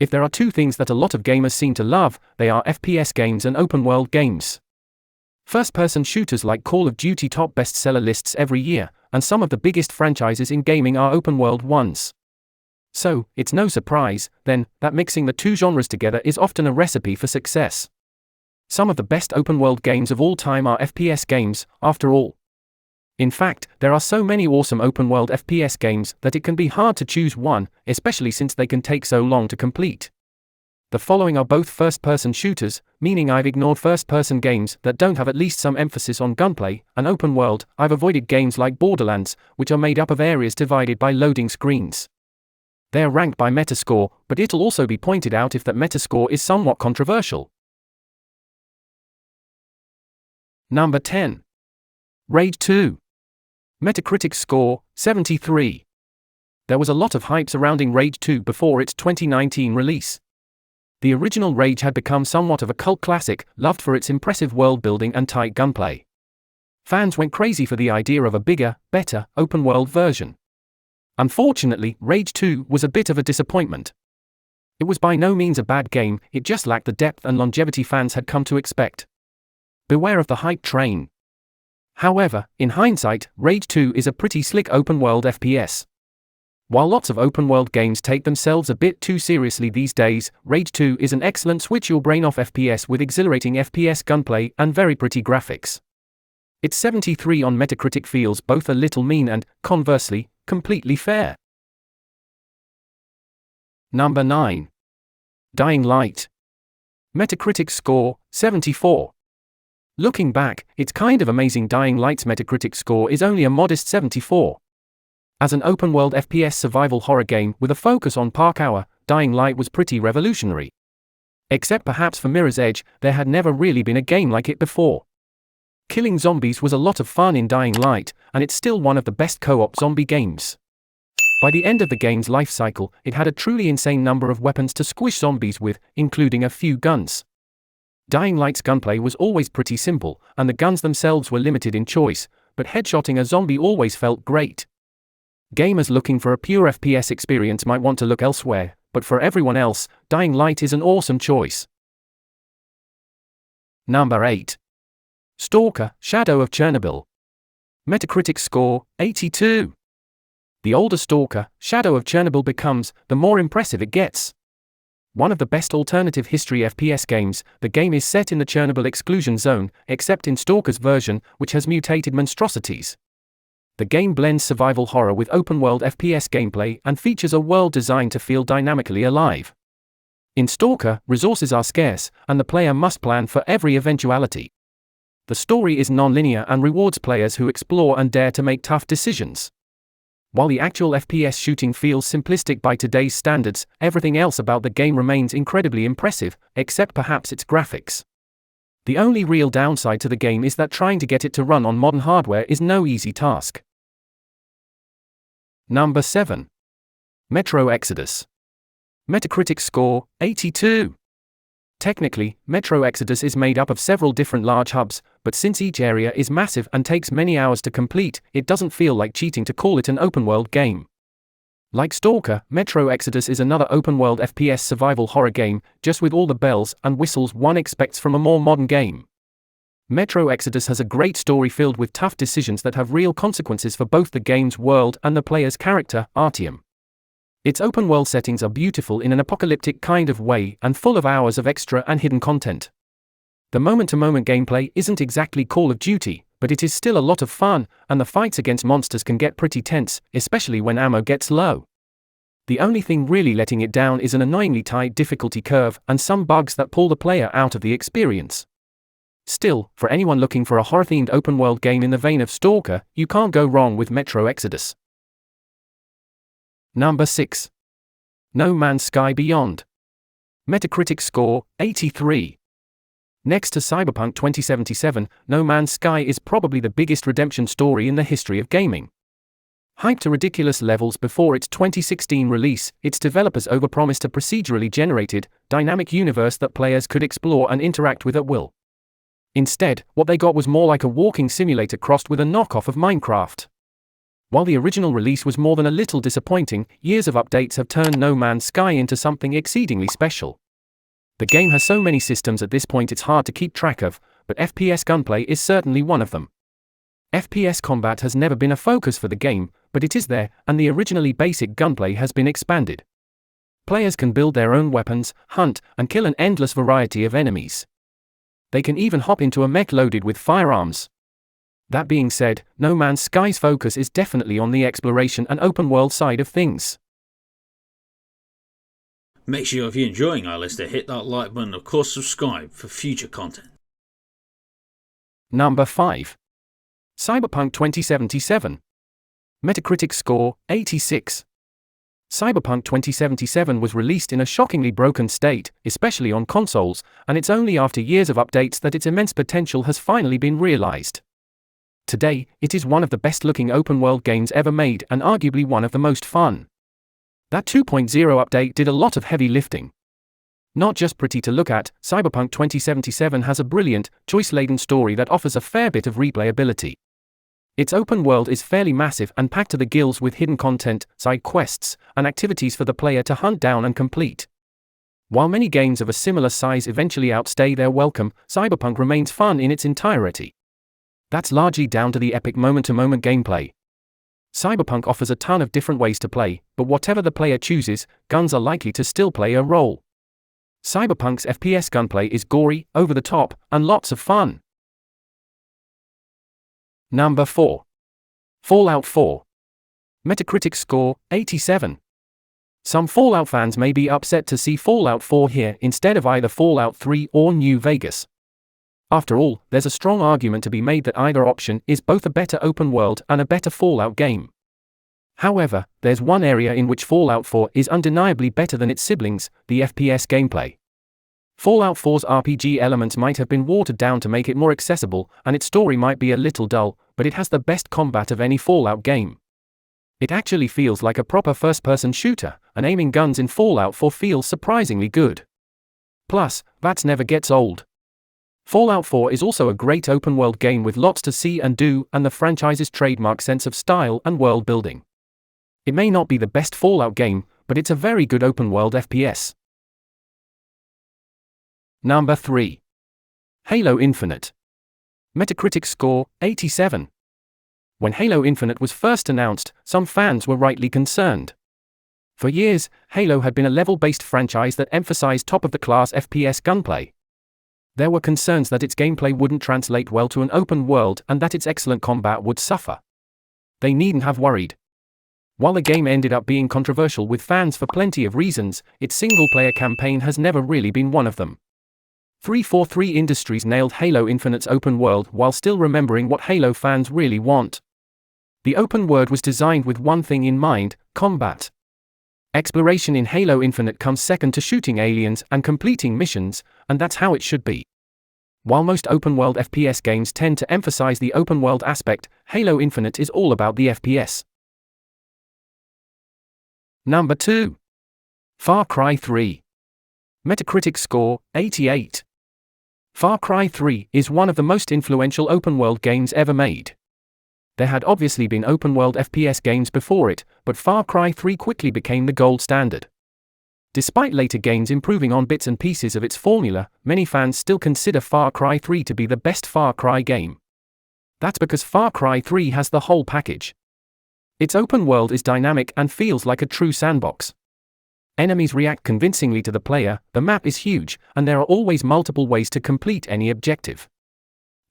If there are two things that a lot of gamers seem to love, they are FPS games and open-world games. First-person shooters like Call of Duty top bestseller lists every year, and some of the biggest franchises in gaming are open-world ones. So, it's no surprise, then, that mixing the two genres together is often a recipe for success. Some of the best open-world games of all time are FPS games, after all. In fact, there are so many awesome open-world FPS games that it can be hard to choose one, especially since they can take so long to complete. The following are both first-person shooters, meaning I've ignored first-person games that don't have at least some emphasis on gunplay, and open-world, I've avoided games like Borderlands, which are made up of areas divided by loading screens. They are ranked by Metascore, but it'll also be pointed out if that Metascore is somewhat controversial. Number 10. Rage 2. Metacritic score, 73. There was a lot of hype surrounding Rage 2 before its 2019 release. The original Rage had become somewhat of a cult classic, loved for its impressive world-building and tight gunplay. Fans went crazy for the idea of a bigger, better, open-world version. Unfortunately, Rage 2 was a bit of a disappointment. It was by no means a bad game, it just lacked the depth and longevity fans had come to expect. Beware of the hype train. However, in hindsight, Rage 2 is a pretty slick open-world FPS. While lots of open-world games take themselves a bit too seriously these days, Rage 2 is an excellent switch-your-brain-off FPS with exhilarating FPS gunplay and very pretty graphics. Its 73 on Metacritic feels both a little mean and, conversely, completely fair. Number 9. Dying Light. Metacritic score, 74. Looking back, it's kind of amazing Dying Light's Metacritic score is only a modest 74. As an open-world FPS survival horror game with a focus on park hour, Dying Light was pretty revolutionary. Except perhaps for Mirror's Edge, there had never really been a game like it before. Killing zombies was a lot of fun in Dying Light, and it's still one of the best co-op zombie games. By the end of the game's life cycle, it had a truly insane number of weapons to squish zombies with, including a few guns. Dying Light's gunplay was always pretty simple, and the guns themselves were limited in choice, but headshotting a zombie always felt great. Gamers looking for a pure FPS experience might want to look elsewhere, but for everyone else, Dying Light is an awesome choice. Number 8. Stalker, Shadow of Chernobyl. Metacritic score, 82. The older Stalker, Shadow of Chernobyl becomes, the more impressive it gets. One of the best alternative history FPS games, the game is set in the Chernobyl exclusion zone, except in Stalker's version, which has mutated monstrosities. The game blends survival horror with open-world FPS gameplay and features a world designed to feel dynamically alive. In Stalker, resources are scarce, and the player must plan for every eventuality. The story is non-linear and rewards players who explore and dare to make tough decisions. While the actual FPS shooting feels simplistic by today's standards, everything else about the game remains incredibly impressive, except perhaps its graphics. The only real downside to the game is that trying to get it to run on modern hardware is no easy task. Number 7. Metro Exodus. Metacritic score, 82. Technically, Metro Exodus is made up of several different large hubs, but since each area is massive and takes many hours to complete, it doesn't feel like cheating to call it an open-world game. Like Stalker, Metro Exodus is another open-world FPS survival horror game, just with all the bells and whistles one expects from a more modern game. Metro Exodus has a great story filled with tough decisions that have real consequences for both the game's world and the player's character, Artyom. Its open-world settings are beautiful in an apocalyptic kind of way and full of hours of extra and hidden content. The moment-to-moment gameplay isn't exactly Call of Duty, but it is still a lot of fun, and the fights against monsters can get pretty tense, especially when ammo gets low. The only thing really letting it down is an annoyingly tight difficulty curve and some bugs that pull the player out of the experience. Still, for anyone looking for a horror-themed open-world game in the vein of Stalker, you can't go wrong with Metro Exodus. Number 6. No Man's Sky Beyond. Metacritic score, 83. Next to Cyberpunk 2077, No Man's Sky is probably the biggest redemption story in the history of gaming. Hyped to ridiculous levels before its 2016 release, its developers overpromised a procedurally generated, dynamic universe that players could explore and interact with at will. Instead, what they got was more like a walking simulator crossed with a knockoff of Minecraft. While the original release was more than a little disappointing, years of updates have turned No Man's Sky into something exceedingly special. The game has so many systems at this point it's hard to keep track of, but FPS gunplay is certainly one of them. FPS combat has never been a focus for the game, but it is there, and the originally basic gunplay has been expanded. Players can build their own weapons, hunt, and kill an endless variety of enemies. They can even hop into a mech loaded with firearms. That being said, No Man's Sky's focus is definitely on the exploration and open-world side of things. Make sure if you're enjoying our list to hit that like button and of course subscribe for future content. Number 5. Cyberpunk 2077. Metacritic score, 86. Cyberpunk 2077 was released in a shockingly broken state, especially on consoles, and it's only after years of updates that its immense potential has finally been realized. Today, it is one of the best-looking open-world games ever made and arguably one of the most fun. That 2.0 update did a lot of heavy lifting. Not just pretty to look at, Cyberpunk 2077 has a brilliant, choice-laden story that offers a fair bit of replayability. Its open world is fairly massive and packed to the gills with hidden content, side quests, and activities for the player to hunt down and complete. While many games of a similar size eventually outstay their welcome, Cyberpunk remains fun in its entirety. That's largely down to the epic moment-to-moment gameplay. Cyberpunk offers a ton of different ways to play, but whatever the player chooses, guns are likely to still play a role. Cyberpunk's FPS gunplay is gory, over the top, and lots of fun. Number 4. Fallout 4. Metacritic score, 87. Some Fallout fans may be upset to see Fallout 4 here instead of either Fallout 3 or New Vegas. After all, there's a strong argument to be made that either option is both a better open world and a better Fallout game. However, there's one area in which Fallout 4 is undeniably better than its siblings, the FPS gameplay. Fallout 4's RPG elements might have been watered down to make it more accessible, and its story might be a little dull, but it has the best combat of any Fallout game. It actually feels like a proper first-person shooter, and aiming guns in Fallout 4 feels surprisingly good. Plus, that never gets old. Fallout 4 is also a great open-world game with lots to see and do, and the franchise's trademark sense of style and world building. It may not be the best Fallout game, but it's a very good open-world FPS. Number 3. Halo Infinite. Metacritic score, 87. When Halo Infinite was first announced, some fans were rightly concerned. For years, Halo had been a level-based franchise that emphasized top-of-the-class FPS gunplay. There were concerns that its gameplay wouldn't translate well to an open world and that its excellent combat would suffer. They needn't have worried. While the game ended up being controversial with fans for plenty of reasons, its single-player campaign has never really been one of them. 343 Industries nailed Halo Infinite's open world while still remembering what Halo fans really want. The open world was designed with one thing in mind: combat. Exploration in Halo Infinite comes second to shooting aliens and completing missions, and that's how it should be. While most open-world FPS games tend to emphasize the open-world aspect, Halo Infinite is all about the FPS. Number 2. Far Cry 3. Metacritic score, 88. Far Cry 3 is one of the most influential open-world games ever made. There had obviously been open-world FPS games before it, but Far Cry 3 quickly became the gold standard. Despite later games improving on bits and pieces of its formula, many fans still consider Far Cry 3 to be the best Far Cry game. That's because Far Cry 3 has the whole package. Its open world is dynamic and feels like a true sandbox. Enemies react convincingly to the player, the map is huge, and there are always multiple ways to complete any objective.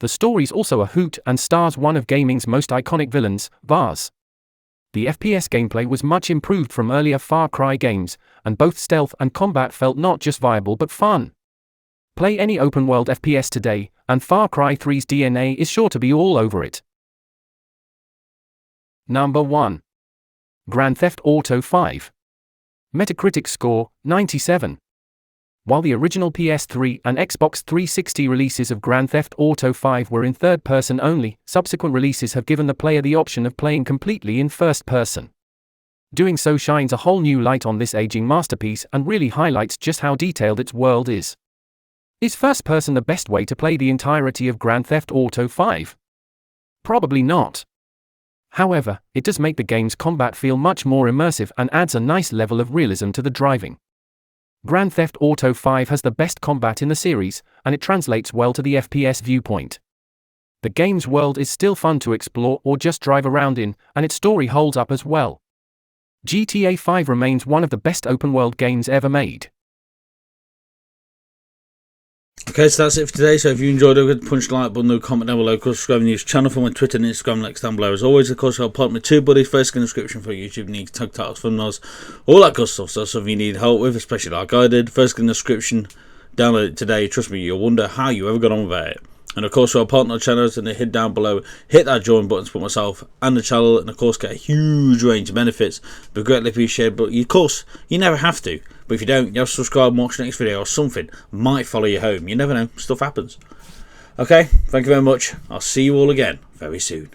The story's also a hoot and stars one of gaming's most iconic villains, Vaz. The FPS gameplay was much improved from earlier Far Cry games, and both stealth and combat felt not just viable but fun. Play any open-world FPS today, and Far Cry 3's DNA is sure to be all over it. Number 1. Grand Theft Auto 5. Metacritic score, 97. While the original PS3 and Xbox 360 releases of Grand Theft Auto 5 were in third person only, subsequent releases have given the player the option of playing completely in first person. Doing so shines a whole new light on this aging masterpiece and really highlights just how detailed its world is. Is first person the best way to play the entirety of Grand Theft Auto 5? Probably not. However, it does make the game's combat feel much more immersive and adds a nice level of realism to the driving. Grand Theft Auto 5 has the best combat in the series, and it translates well to the FPS viewpoint. The game's world is still fun to explore or just drive around in, and its story holds up as well. GTA 5 remains one of the best open-world games ever made. Okay, so that's it for today. So if you enjoyed it, punch the like button, comment down below, of course, subscribe to the news channel for my Twitter and Instagram links down below. As always, of course, I'll put my TubeBuddy first in the description for YouTube needs, tag titles, thumbnails, all that good stuff. So if you need help with, especially like I did, first in the description, download it today. Trust me, you'll wonder how you ever got on without it. And of course, for our partner channels, and hit down below, hit that join button to put myself and the channel, and of course, get a huge range of benefits. Be greatly appreciated, but of course, you never have to. But if you don't, you have to subscribe and watch the next video, or something might follow you home. You never know, stuff happens. Okay, thank you very much. I'll see you all again very soon.